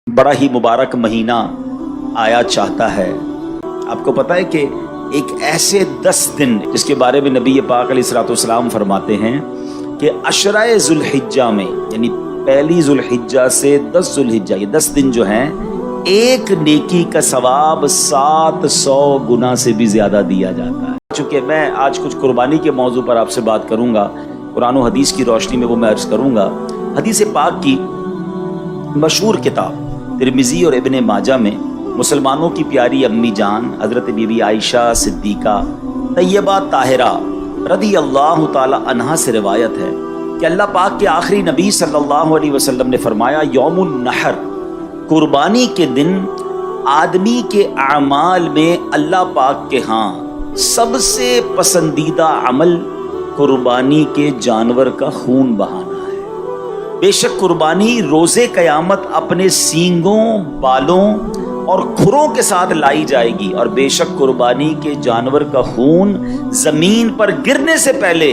बड़ा ही मुबारक महीना आया चाहता है। आपको पता है कि एक ऐसे 10 दिन जिसके बारे में नबी पाक अलैहिस्सलाम फरमाते हैं कि अशराए ज़ुल्हिज्जा में, यानी पहली ज़ुल्हिज्जा से 10 ज़ुल्हिज्जा, ये 10 दिन जो हैं, एक नेकी का सवाब 700 गुना से भी ज्यादा दिया जाता है। चूंकि मैं आज कुछ कुर्बानी के मौजू पर आपसे बात करूंगा, कुरान और हदीस की रोशनी में वो मैं अर्ज करूंगा। हदीस पाक की मशहूर किताब तिरमिज़ी और इब्ने माजा में मुसलमानों की प्यारी अम्मी जान हज़रत बीबी आयशा सिद्दीक़ा तैयबा ताहिरा रदी अल्लाह ताला अन्हा से रिवायत है कि अल्लाह पाक के आखिरी नबी सल्लल्लाहु अलैहि वसल्लम ने फरमाया, यौमुन नहर, कुर्बानी के दिन आदमी के अमाल में अल्लाह पाक के हाँ सबसे पसंदीदा अमल कुर्बानी के जानवर का खून बहाना है। बेशक कुर्बानी रोज़े क़यामत अपने सींगों, बालों और खुरों के साथ लाई जाएगी, और बेशक कुर्बानी के जानवर का खून ज़मीन पर गिरने से पहले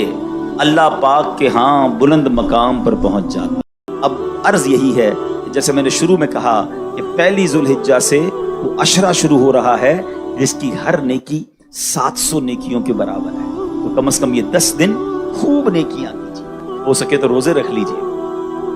अल्लाह पाक के हाँ बुलंद मकाम पर पहुँच जाता है। अब अर्ज़ यही है, जैसे मैंने शुरू में कहा कि पहली ज़ुल्हिज्जा से वो अशरा शुरू हो रहा है जिसकी हर नेकी 700 नेकियों के बराबर है। तो कम से कम ये 10 दिन खूब नेकियां कीजिए, हो सके तो रोजे रख लीजिए।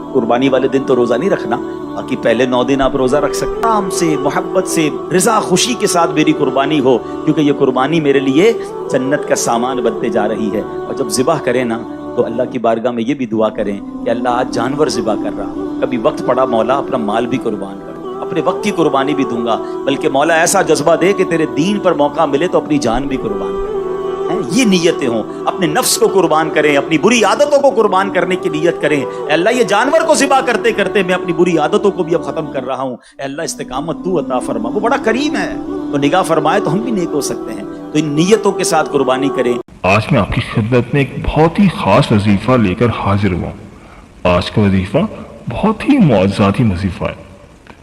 कुर्बानी वाले दिन तो रोजा नहीं रखना, बाकी पहले 9 दिन आप रोजा रख सकते हैं। आराम से, मोहब्बत से, रजा खुशी के साथ मेरी कुर्बानी हो, क्योंकि ये कुर्बानी मेरे लिए जन्नत का सामान बनते जा रही है। और जब ज़िबा करें ना, तो अल्लाह की बारगाह में ये भी दुआ करें कि अल्लाह आज जानवर ज़िबा कर रहा हूँ, कभी वक्त पड़ा मौला अपना माल भी कुर्बान कर, अपने वक्त की कुर्बानी भी दूंगा, बल्कि मौला ऐसा जज्बा दे कि तेरे दीन पर मौका मिले तो अपनी जान भी कुर्बान कर। ये नीयतें हों, अपने नफ्स को कुर्बान करें, अपनी बुरी आदतों को कुर्बान करने की नीयत करें। अल्लाह ये जानवर को ज़िबा करते करते मैं अपनी बुरी आदतों को भी अब ख़त्म कर रहा हूँ। अल्लाह इस्तिकामत तू अता फरमा, वो बड़ा करीम है, तो निगाह फरमाए तो हम भी नेक हो सकते हैं। तो इन नीयतों के साथ कुर्बानी करें। आज मैं आपकी खिदमत में एक बहुत ही ख़ास वजीफ़ा लेकर हाजिर हुआ। आज का वजीफ़ा बहुत ही मुआज़्ज़ाती वजीफ़ा है,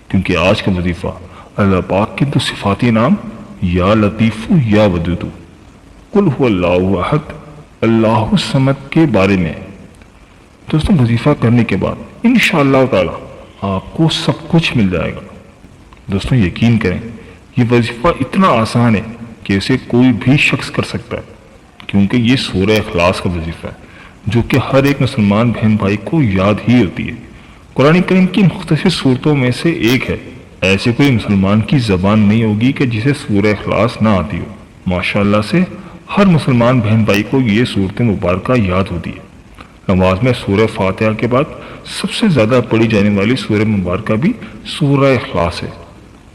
क्योंकि आज का वजीफ़ा अल्लाह पाक के 2 सिफ़ाती नाम या लतीफ़ु या वदूदु कुल हुवल्लाहु अहद अल्लाहु समद के बारे में। दोस्तों, वजीफ़ा करने के बाद इंशाअल्लाह ताला आपको सब कुछ मिल जाएगा। दोस्तों, यकीन करें, ये वजीफ़ा इतना आसान है कि इसे कोई भी शख्स कर सकता है, क्योंकि ये सूरह इखलास का वजीफ़ा है, जो कि हर एक मुसलमान बहन भाई को याद ही होती है। कुरान करीम की मुख्तसर सूरतों में से एक है। ऐसे कोई मुसलमान की ज़बान नहीं होगी कि जिसे सूरह इखलास ना आती हो। माशाअल्लाह से हर मुसलमान बहन भाई को ये सूरत मुबारक याद होती है। नमाज में सूरह फातिहा के बाद सबसे ज़्यादा पढ़ी जाने वाली सूरह मुबारक भी सूरह इखलास है।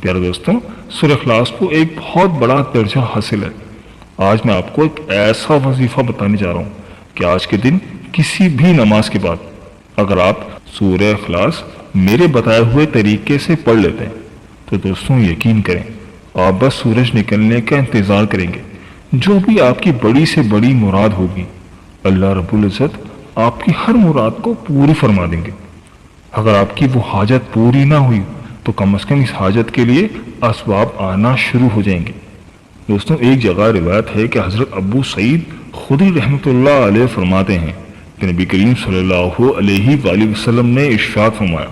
प्यारे दोस्तों, सूरह इखलास को एक बहुत बड़ा दर्जा हासिल है। आज मैं आपको एक ऐसा वजीफ़ा बताने जा रहा हूँ कि आज के दिन किसी भी नमाज के बाद अगर आप सूरह इखलास मेरे बताए हुए तरीके से पढ़ लेते हैं, तो दोस्तों यकीन करें, आप बस सूरज निकलने का इंतज़ार करेंगे, जो भी आपकी बड़ी से बड़ी मुराद होगी, अल्लाह रब्बुल इज़्ज़त आपकी हर मुराद को पूरी फरमा देंगे। अगर आपकी वो हाजत पूरी ना हुई, तो कम से कम इस हाजत के लिए असबाब आना शुरू हो जाएंगे। दोस्तों, एक जगह रिवायत है कि हज़रत अबू सईद खुदी रहमतुल्लाह अलैह फरमाते हैं कि नबी करीम सल्लल्लाहु अलैहि वसल्लम ने इरशाद फरमाया,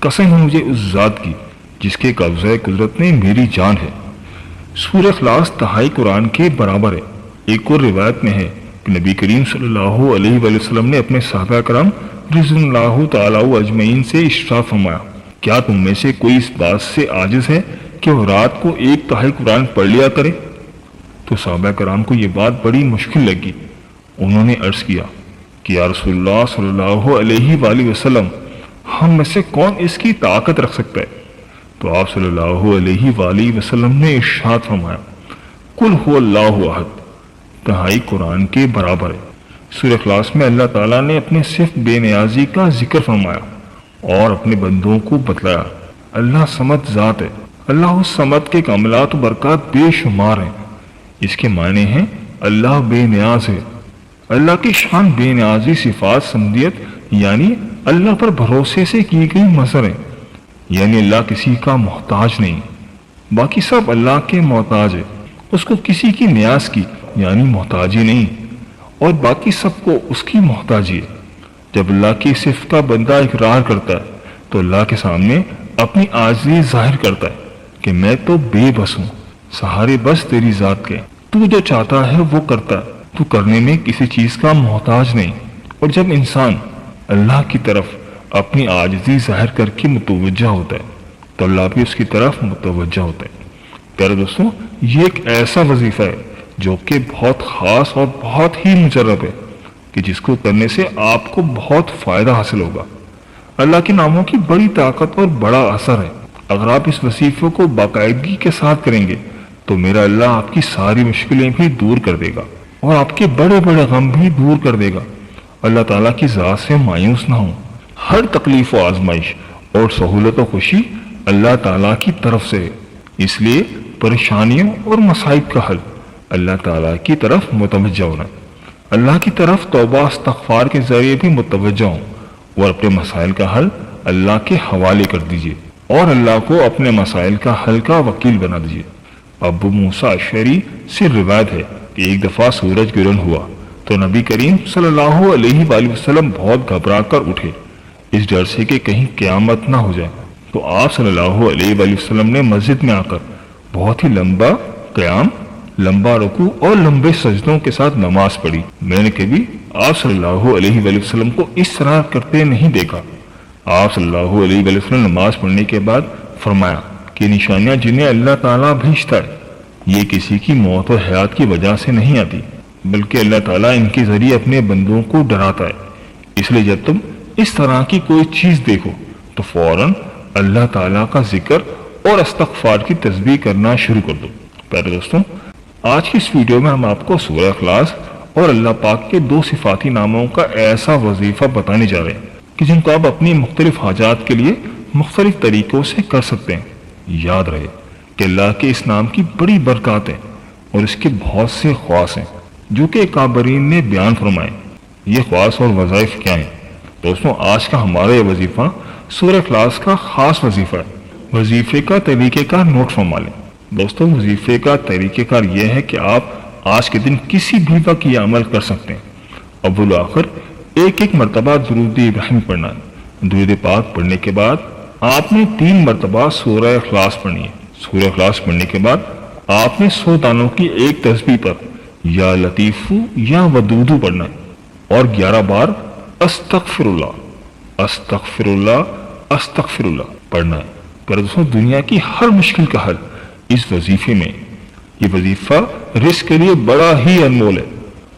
कसम है मुझे उस ज़ात की जिसके कब्ज़े कुदरत में मेरी जान है, सूरह इखलास तहाई कुरान के बराबर है। एक और रिवायत में है कि नबी करीम सल्लल्लाहु अलैहि वसल्लम ने अपने सहाबा करम रिज़वानुल्लाह तआला अजमईन से इरशाद फरमाया, क्या तुम में से कोई इस बात से आजिज़ है कि वो रात को 1 तिहाई कुरान पढ़ लिया करे? तो सहाबा कराम को ये बात बड़ी मुश्किल लगी। उन्होंने अर्ज़ किया कि या रसूलुल्लाह सल्लल्लाहु अलैहि वसल्लम, हम में से कौन इसकी ताकत रख सकता है? तो आप सल्लल्लाहु अलैहि वसल्लम ने इरशाद फरमाया, कुल हुवल्लाहु अहद तिहाई कुरान के बराबर है। सूरह इखलास में अल्लाह ताला ने अपने सिर्फ बेनियाजी का जिक्र फरमाया और अपने बंदों को बतलाया, अल्लाह समद ज़ात है। अल्लाह समद के कमलात व बरकत बेशुमार हैं। इसके माने हैं अल्लाह बेनियाज है। अल्लाह की शान बेनियाजी सिफात समदियत, यानी अल्लाह पर भरोसे से की गई मसर है, यानी अल्लाह किसी का मोहताज नहीं, बाकी सब अल्लाह के मोहताज है। उसको किसी की न्याज की यानी मोहताजी नहीं, और बाकी सबको उसकी मोहताजी है। जब अल्लाह की सिफ़त का बंदा इकरार करता है, तो अल्लाह के सामने اپنی عاجزی ظاہر کرتا ہے کہ میں تو بے بس ہوں، سہارے بس تیری ذات کے، تو جو چاہتا ہے وہ کرتا ہے، تو کرنے میں کسی چیز کا محتاج نہیں۔ اور جب انسان اللہ کی طرف اپنی عاجزی ظاہر کر کے متوجہ ہوتا ہے تو اللہ بھی اس کی طرف متوجہ ہوتا ہے۔ پیارے دوستوں، یہ ایک ایسا وظیفہ ہے جو کہ بہت خاص اور بہت ہی مجرب ہے کہ جس کو کرنے سے آپ کو بہت فائدہ حاصل ہوگا۔ اللہ کے ناموں کی بڑی طاقت اور بڑا اثر ہے۔ اگر آپ اس وظیفے کو باقاعدگی کے ساتھ کریں گے تو میرا اللہ آپ کی ساری مشکلیں بھی دور کر دے گا اور آپ کے بڑے بڑے غم بھی دور کر دے گا۔ اللہ تعالیٰ کی ذات سے مایوس نہ ہوں۔ ہر تکلیف و آزمائش اور سہولت و خوشی اللہ تعالیٰ کی طرف سے ہے، اس لیے پریشانیوں اور مصائب کا حل اللہ تعالیٰ کی طرف متوجہ ہونا، اللہ کی طرف توبہ استغفار کے ذریعے بھی متوجہ ہوں اور اپنے مسائل کا حل اللہ کے حوالے کر دیجیے اور اللہ کو اپنے مسائل کا حل کا وکیل بنا دیجیے۔ ابو موسیٰ اشعری سے روایت ہے کہ ایک دفعہ سورج گرہن ہوا تو نبی کریم صلی اللہ علیہ وآلہ وسلم بہت گھبرا کر اٹھے، اس ڈر سے کہ کہیں قیامت نہ ہو جائے۔ تو آپ صلی اللہ علیہ وآلہ وسلم نے مسجد میں آ کر بہت ہی لمبا قیام، لمبا رکوع اور لمبے سجدوں کے ساتھ نماز پڑھی۔ میں نے کبھی آپ صلی اللہ علیہ وآلہ وسلم کو اس طرح کرتے نہیں دیکھا۔ آپ صلی اللہ علیہ وآلہ وسلم نے نماز پڑھنے کے بعد فرمایا کہ نشانیاں جنہیں اللہ تعالیٰ بھیجتا ہے یہ کسی کی موت و حیات کی وجہ سے نہیں آتی، بلکہ اللہ تعالیٰ ان کے ذریعے اپنے بندوں کو ڈراتا ہے۔ اس لیے جب تم اس طرح کی کوئی چیز دیکھو تو فوراً اللہ تعالیٰ کا ذکر اور استغفار کی تسبیح کرنا شروع کر دو۔ پیارے دوستوں، آج کی اس ویڈیو میں ہم آپ کو سورہ اخلاص اور اللہ پاک کے 2 صفاتی ناموں کا ایسا وظیفہ بتانے جا رہے ہیں کہ جن کو آپ اپنی مختلف حاجات کے لیے مختلف طریقوں سے کر سکتے ہیں۔ یاد رہے کہ اللہ کے اس نام کی بڑی برکات ہیں اور اس کے بہت سے خواص ہیں جو کہ اکابرین نے بیان فرمائے۔ یہ خواص اور وظائف کیا ہیں؟ دوستوں، آج کا ہمارا یہ وظیفہ سورہ اخلاص کا خاص وظیفہ ہے۔ وظیفے کا طریقہ کار نوٹ فرما لیں۔ دوستوں، وظیفے کا طریقہ کار یہ ہے کہ آپ آج کے دن کسی بھی وقت یہ عمل کر سکتے ہیں۔ اول آخر ایک مرتبہ درود ابراہیم پڑھنا ہے۔ درود پاک پڑھنے کے بعد آپ نے 3 مرتبہ سورہ اخلاص پڑھنی ہے۔ سورہ اخلاص پڑھنے کے بعد آپ نے 100 دانوں کی ایک تسبیح پر یا لطیف یا ودود پڑھنا ہے اور 11 بار استغفر اللہ استغفر اللہ استغفر اللہ پڑھنا ہے۔ پر دوستوں، دنیا کی ہر مشکل کا حل اس وظیفے میں۔ یہ وظیفہ رزق کے لیے بڑا ہی انمول ہے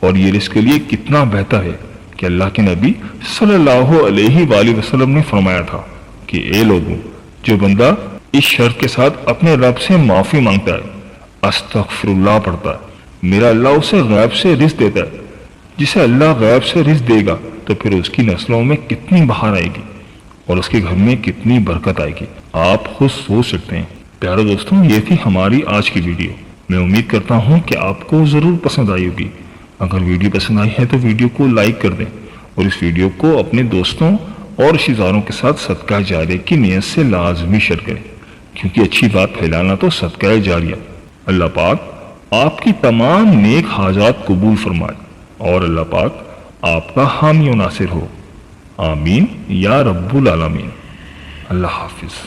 اور یہ رزق کے لیے کتنا بہتر ہے کہ اللہ کے نبی صلی اللہ علیہ وآلہ وسلم نے فرمایا تھا کہ اے لوگوں، جو بندہ اس شرط کے ساتھ اپنے رب سے معافی مانگتا ہے، استغفر اللہ پڑھتا ہے، میرا اللہ اسے غیب سے رزق دیتا ہے۔ جسے اللہ غیب سے رزق دے گا تو پھر اس کی نسلوں میں کتنی بہار آئے گی اور اس کے گھر میں کتنی برکت آئے گی، آپ خود سوچ سکتے ہیں۔ پیارے دوستوں، یہ تھی ہماری آج کی ویڈیو۔ میں امید کرتا ہوں کہ آپ کو ضرور پسند آئی ہوگی۔ اگر ویڈیو پسند آئی ہے تو ویڈیو کو لائک کر دیں اور اس ویڈیو کو اپنے دوستوں اور رشتہ داروں کے ساتھ صدقہ جاریہ کی نیت سے لازمی شیئر کریں، کیونکہ اچھی بات پھیلانا تو صدقہ جاریہ۔ اللہ پاک آپ کی تمام نیک حاجات قبول فرمائے اور اللہ پاک آپ کا حامی و ناصر ہو۔ آمین یا رب العالمین۔ اللہ حافظ۔